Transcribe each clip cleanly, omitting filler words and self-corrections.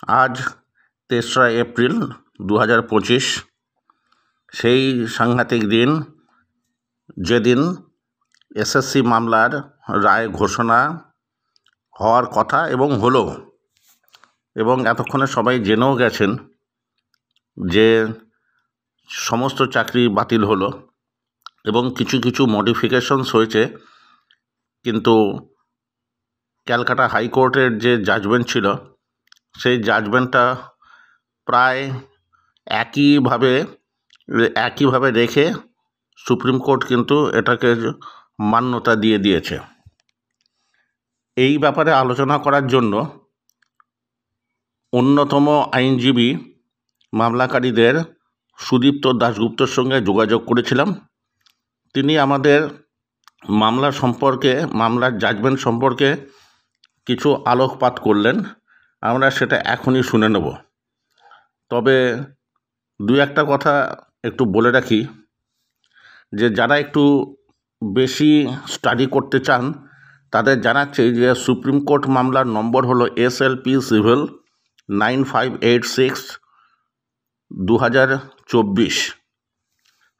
আজ ৩রা এপ্রিল ২০২৫, সেই সাংঘাতিক দিন যেদিন এসএসসি মামলার রায় ঘোষণা হওয়ার কথা এবং হলো, এবং এতক্ষণে সবাই জেনেও গেছেন যে সমস্ত চাকরি বাতিল হলো এবং কিছু কিছু মডিফিকেশনস হয়েছে। কিন্তু ক্যালকাটা হাইকোর্টের যে জাজমেন্ট ছিল, সেই জাজমেন্টটা প্রায় একইভাবে রেখে সুপ্রিম কোর্ট কিন্তু এটাকে মান্যতা দিয়ে দিয়েছে। এই ব্যাপারে আলোচনা করার জন্য অন্যতম আইনজীবী মামলাকারীদের সুদীপ্ত দাশগুপ্তর সঙ্গে যোগাযোগ করেছিলাম। তিনি আমাদের মামলার জাজমেন্ট সম্পর্কে কিছু আলোকপাত করলেন। আমরা সেটা এখনই শুনে নেব। তবে দু একটা কথা একটু বলে রাখি যে যারা একটু বেশি স্টাডি করতে চান তাদের জানাচ্ছে যে সুপ্রিম কোর্ট মামলার নম্বর হলো SLP সিভিল 9586/2024।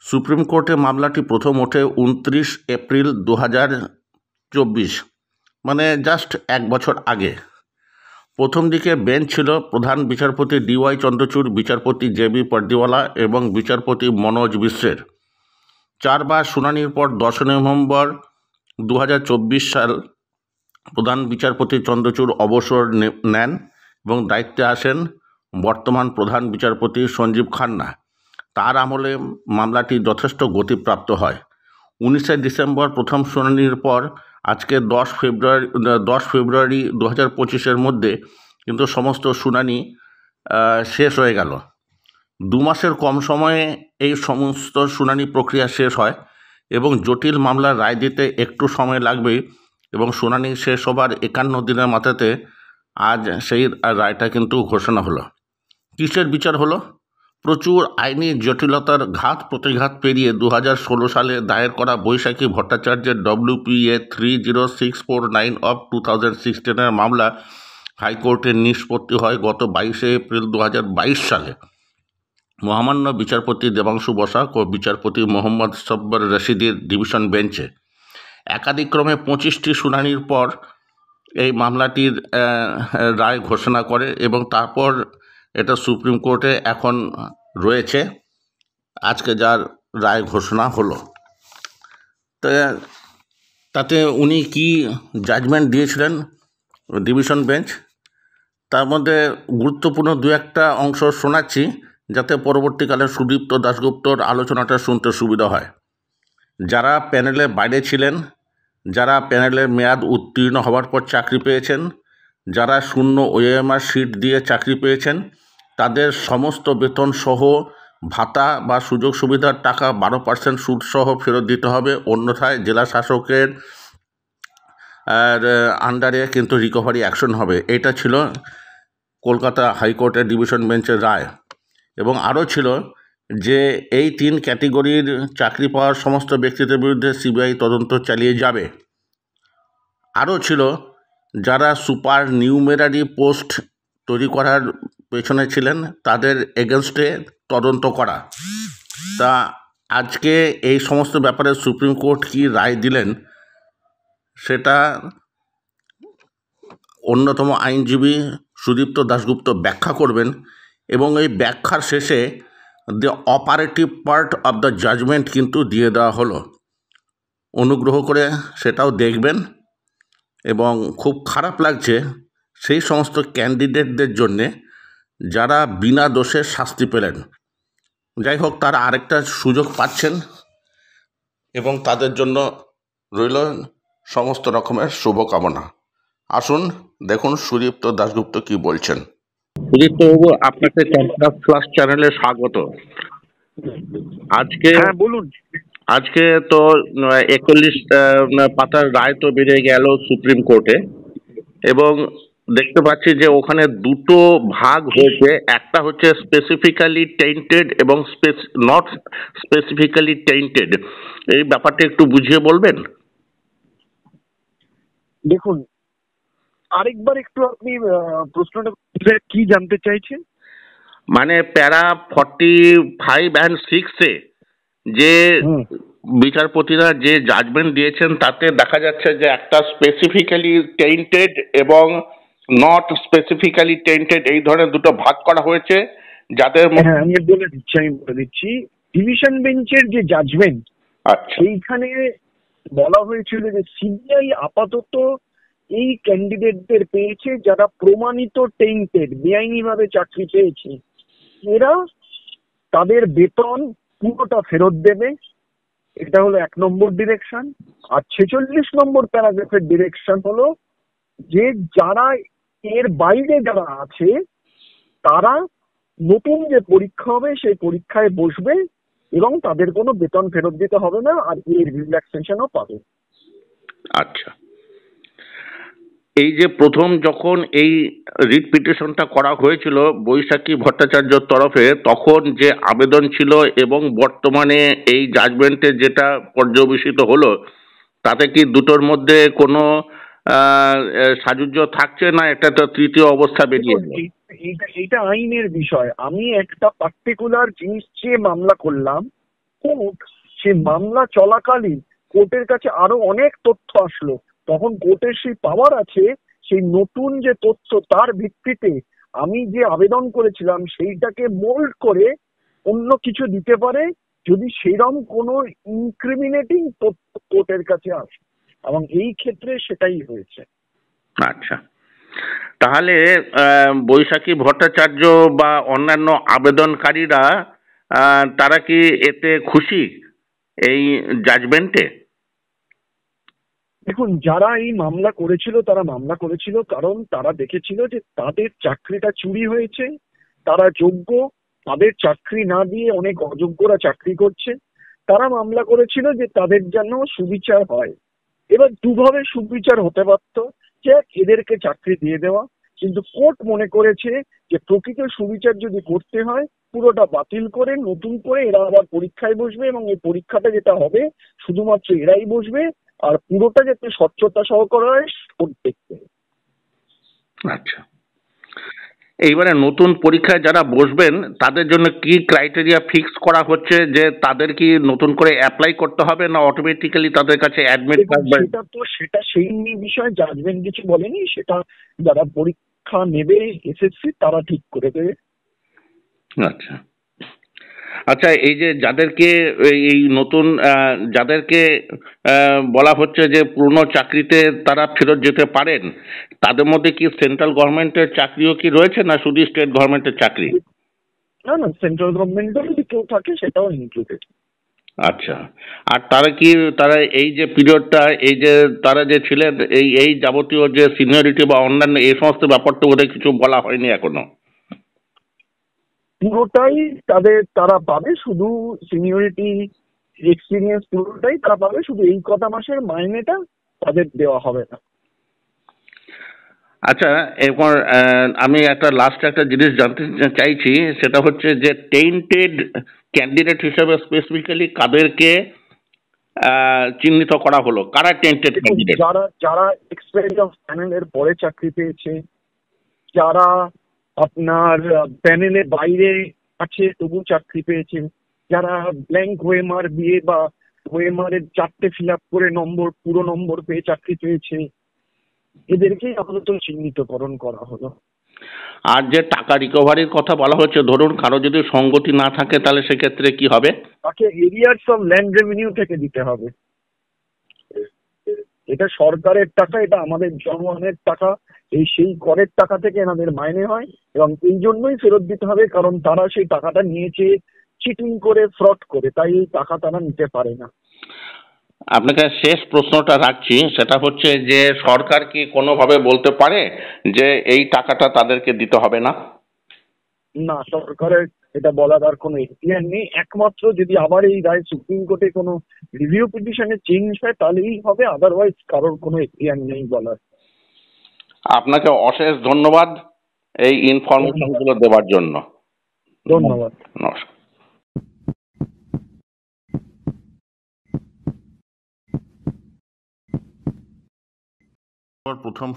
সুপ্রিম কোর্টে মামলাটি প্রথম ওঠে 29 এপ্রিল 2024, মানে জাস্ট 1 বছর আগে। প্রথম দিকে বেঞ্চ ছিল প্রধান বিচারপতি DY চন্দ্রচূড়, বিচারপতি JB পারদিওয়ালা এবং বিচারপতি মনোজ বিশ্বের। 4 বার শুনানির পর 10 নভেম্বর 2024 সাল প্রধান বিচারপতি চন্দ্রচূড় অবসর নেন এবং দায়িত্বে আসেন বর্তমান প্রধান বিচারপতি সঞ্জীব খান্না। তার আমলে মামলাটি যথেষ্ট গতিপ্রাপ্ত হয়। 19 ডিসেম্বর প্রথম শুনানির পর আজকে 10 ফেব্রুয়ারি 2025-এর মধ্যে কিন্তু সমস্ত শুনানি শেষ হয়ে গেল। 2 মাসের কম সময়ে এই সমস্ত শুনানি প্রক্রিয়া শেষ হয় এবং জটিল মামলার রায় দিতে একটু সময় লাগবেই, এবং শুনানি শেষ হবার 51 দিনের মাথাতে আজ সেই রায়টা কিন্তু ঘোষণা হলো। কিসের বিচার হলো? প্রচুর আইনি জটিলতার ঘাত প্রতিঘাত পেরিয়ে 2016 সালে দায়ের করা বৈশাখী ভট্টাচার্যের WPA 30649/2016 মামলা হাইকোর্টের নিষ্পত্তি হয় গত 22 এপ্রিল 2022 সালে মহামান্য বিচারপতি দেবাংশু বসাক ও বিচারপতি মোহাম্মদ সব্বর রশিদের ডিভিশন বেঞ্চে। একাদিক্রমে 25টি শুনানির পর এই মামলাটির রায় ঘোষণা করে এবং তারপর এটা সুপ্রিম কোর্টে এখন রয়েছে। আজকে যার রায় ঘোষণা হলো, তাতে উনি কি জাজমেন্ট দিয়েছিলেন ডিভিশন বেঞ্চ, তার মধ্যে গুরুত্বপূর্ণ দু একটা অংশ শোনাচ্ছি যাতে পরবর্তীকালে সুদীপ্ত দাশগুপ্তর আলোচনাটা শুনতে সুবিধা হয়। যারা প্যানেলের বাইরে ছিলেন, যারা প্যানেলের মেয়াদ উত্তীর্ণ হওয়ার পর চাকরি পেয়েছেন, যারা শূন্য OMR সিট দিয়ে চাকরি পেয়েছেন, তাদের সমস্ত বেতন সহ ভাতা বা সুযোগ সুবিধার টাকা 12% সুদ সহ ফেরত দিতে হবে, অন্যথায় জেলা শাসকের আন্ডারে কিন্তু রিকভারি অ্যাকশন হবে। এটা ছিল কলকাতা হাইকোর্টের ডিভিশন বেঞ্চের রায়। এবং আরও ছিল যে এই 3 ক্যাটেগরির চাকরি পাওয়ার সমস্ত ব্যক্তিদের বিরুদ্ধে CBI তদন্ত চালিয়ে যাবে। আরও ছিল যারা সুপার নিউমেরারি পোস্ট তৈরি করার পেছনে ছিলেন তাদের এগেনস্টে তদন্ত করা। তা আজকে এই সমস্ত ব্যাপারে সুপ্রিম কোর্ট কি রায় দিলেন সেটা অন্যতম আইনজীবী সুদীপ্ত দাশগুপ্ত ব্যাখ্যা করবেন, এবং এই ব্যাখ্যার শেষে the operative part of the judgment কিন্তু দিয়ে দেওয়া হলো। অনুগ্রহ করে সেটাও দেখবেন। এবং খুব খারাপ লাগছে সেই সমস্ত ক্যান্ডিডেটদের জন্যে যারা বিনা দোষে শাস্তি পেলেন। যাই হোক, তারা আরেকটা সুযোগ পাচ্ছেন এবং তাদের জন্য রইল সমস্ত রকমের শুভকামনা। আসুন দেখুন সুদীপ্ত দাশগুপ্ত কি বলছেন। সুদীপ্ত বাবু, আপনাকে ক্যাম্পাস ফ্লাশ চ্যানেলে স্বাগত। আজকে বলুন। আজকে তো 41 পাতার রায় তো বেরিয়ে গেল সুপ্রিম কোর্টে, এবং দেখতে পাচ্ছি যে ওখানে দুটো ভাগ হয়েছে। একটা হচ্ছে স্পেসিফিক্যালি টেইন্টেড এবং নট স্পেসিফিক্যালি টেইন্টেড। এই ব্যাপারটা একটু বুঝিয়ে বলবেন? দেখুন, আরেকবার একটু আপনি প্রশ্নটা কি জানতে চাইছেন? মানে প্যারা 45 and 6 যে হুম। বিচারপতিরা যে জাজমেন্ট দিয়েছেন তাতে দেখা যাচ্ছে যে একটা স্পেসিফিক্যালি টেইন্টেড এবং নট স্পেসিফিক্যালি টেইন্টেড এই ধরনের দুটো ভাগ করা হয়েছে, যাদের হ্যাঁ, আমি বলে দিচ্ছি। ডিভিশন বেঞ্চের যে জাজমেন্ট, আচ্ছা সেইখানে বলা হয়েছিল যে সিবিআই আপাতত এই ক্যান্ডিডেটদের পেয়েছে যারা প্রমাণিত টেইন্টেড, বেআইনিভাবে চাকরি পেয়েছে, এরা তাদের বেতন পুরোটা ফেরত দেবে। এটা হলো 1 নম্বর ডিরেকশন। আর 46 নম্বর প্যারাগ্রাফের ডিরেকশন হলো যে যারা এর বাইরে যারা আছে তারা নতুন যে পরীক্ষা হবে সেই পরীক্ষায় বসবে এবং তাদের কোনো বেতন ফেরত দিতে হবে না, আর এর রিল্যাক্সেশনও পাবে। আচ্ছা, এই যে প্রথম যখন এই রিট পিটিশনটা করা হয়েছিল বৈশাখী ভট্টাচার্যর তরফে, তখন যে আবেদন ছিল এবং বর্তমানে এই জাজমেন্টে যেটা পর্যবেসিত হলো, তাতে কি দুটোর মধ্যে কোনো সাযুজ্য থাকছে, না এটা তো তৃতীয় অবস্থা বেরিয়ে এলো? এইটা আইনের বিষয়। আমি একটা পার্টিকুলার জিনিস চেয়ে মামলা করলাম, কোর্ট সে মামলা চলাকালীন কোর্টের কাছে আরো অনেক তথ্য আসলো, তখন কোর্টের সেই পাওয়ার আছে সেই নতুন যে তথ্য তার ভিত্তিতে আমি যে আবেদন করেছিলাম সেইটাকে মোল্ড করে অন্য কিছু দিতে পারে যদি সেইরকম কোনো ইনক্রিমিনেটিং তথ্য কোর্টের কাছে আসে, এবং এই ক্ষেত্রে সেটাই হয়েছে। আচ্ছা, তাহলে বৈশাখী ভট্টাচার্য বা অন্যান্য আবেদনকারীরা তারা কি এতে খুশি এই জাজমেন্টে? দেখুন, যারা এই মামলা করেছিল তারা মামলা করেছিল কারণ তারা দেখেছিল যে তাদের চাকরিটা চুরি হয়েছে, তারা যোগ্য, তাদের চাকরি না দিয়ে অনেক অযোগ্যরা চাকরি করছে। তারা মামলা করেছিল যে তাদের যেন সুবিচার হয়। এবার দুভাবে সুবিচার হতে পারত, যে এদেরকে চাকরি দিয়ে দেওয়া, কিন্তু কোর্ট মনে করেছে যে প্রকৃত সুবিচার যদি করতে হয় পুরোটা বাতিল করে নতুন করে এরা আবার পরীক্ষায় বসবে, এবং এই পরীক্ষাটা যেটা হবে শুধুমাত্র এরাই বসবে, আর পুরোটা যাতে স্বচ্ছতা সহকারে হয় কোর্ট দেখবে। আচ্ছা, এইবারে নতুন পরীক্ষায় যারা বসবেন তাদের জন্য কি ক্রাইটেরিয়া ফিক্স করা হচ্ছে, যে তাদের কি নতুন করে অ্যাপ্লাই করতে হবে, না অটোমেটিক্যালি তাদের কাছে অ্যাডমিট দেখুন, কার্ড? সেটা সেই বিষয়ে জাজমেন্ট কিছু বলেনি, সেটা যারা পরীক্ষা নেবে এসএসসি তারা ঠিক করে দেবে। আচ্ছা আচ্ছা, এই যে যাদেরকে এই নতুন যাদেরকে বলা হচ্ছে যে পুরনো চাকরিতে তারা ফেরত যেতে পারেন, তাদের মধ্যে কি সেন্ট্রাল গভর্নমেন্টের চাকরিও কি রয়েছে, না শুধু স্টেট গভর্নমেন্টের চাকরি? না না, সেন্ট্রাল গভর্নমেন্টের যদি কেউ থাকে সেটাও ইনক্লুডেড। আচ্ছা, আর তারা এই যে পিরিয়ডটা, এই যে তারা যে ছিলেন এই এই যাবতীয় যে সিনিয়রিটি বা অন্যান্য এই সমস্ত ব্যাপারটা বোধহয় কিছু বলা হয়নি এখনো? পুরোটাই তারা পাবে, শুধু সিনিয়রিটি এক্সপিরিয়েন্স পুরোটাই তারা পাবে, শুধু এই কটা মাসের মাইনেটা তাদের দেওয়া হবে না। আচ্ছা, এরপর আমি লাস্ট একটা জিনিস জানতে চাইছি, সেটা হচ্ছে যে টেইন্টেড ক্যান্ডিডেট হিসেবে স্পেসিফিক্যালি কাদেরকে চিহ্নিত করা হলো, কারা টেইন্টেড ক্যান্ডিডেট? যারা যারা এক্সপেরিয়েন্স প্যানেলের পরে চাকরি পেয়েছে, যারা আপনার প্যানেলের বাইরে আছে তবু চাকরি পেয়েছে, যারা ব্ল্যাঙ্ক ওএমআর দিয়ে বা ওএমআর এর 4টে ফিল আপ করে পুরো নম্বর পেয়ে চাকরি পেয়েছে, এদেরকেই আপাতত চিহ্নিতকরণ করা হলো। আর যে টাকা রিকভারির কথা বলা হচ্ছে, ধরুন কারো যদি সঙ্গতি না থাকে তাহলে সেক্ষেত্রে কি হবে? তাকে এরিয়ার্স অফ ল্যান্ড রেভিনিউ থেকে দিতে হবে। এটা সরকারের টাকা, এটা আমাদের জনগণের টাকা, সেই করের টাকা থেকে এনাদের মাইনে হয়, এবং এই জন্যই ফেরত দিতে হবে কারণ তারা সেই টাকাটা নিয়েছে চিটিং করে, ফ্রড করে, তাই এই টাকা তারা নিতে পারে না। আপনাকে শেষ প্রশ্নটা রাখছি, সেটা হচ্ছে যে সরকার কি কোনোভাবে বলতে পারে যে এই টাকাটা তাদেরকে দিতে হবে না? না, সরকারের এটা বলার আর কোনো এখতিয়ার নেই। একমাত্র যদি আবার এই রায় সুপ্রিম কোর্টে কোনো রিভিউ পিটিশনে চেঞ্জ হয় তাহলেই হবে, আদারওয়াইজ কারোর কোনো এখতিয়ার নেই বলার। আপনাকে অশেষ ধন্যবাদ এই ইনফরমেশনগুলো দেওয়ার জন্য। ধন্যবাদ। নমস্কার। প্রথম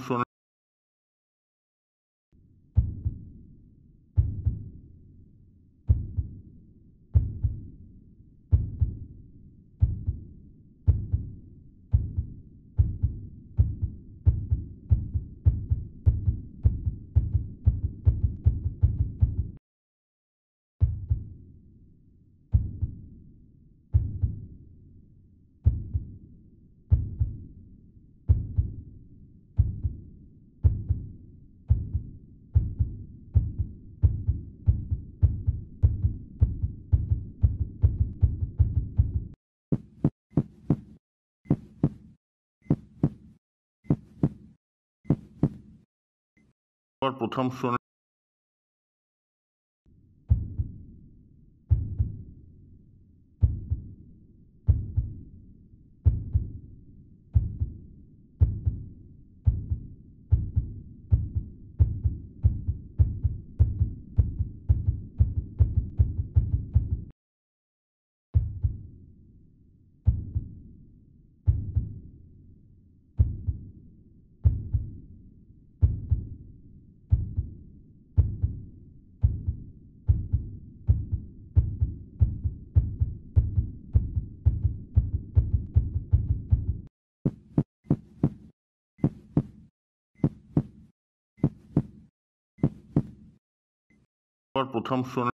প্রথম শুনানি প্রথম শুনানি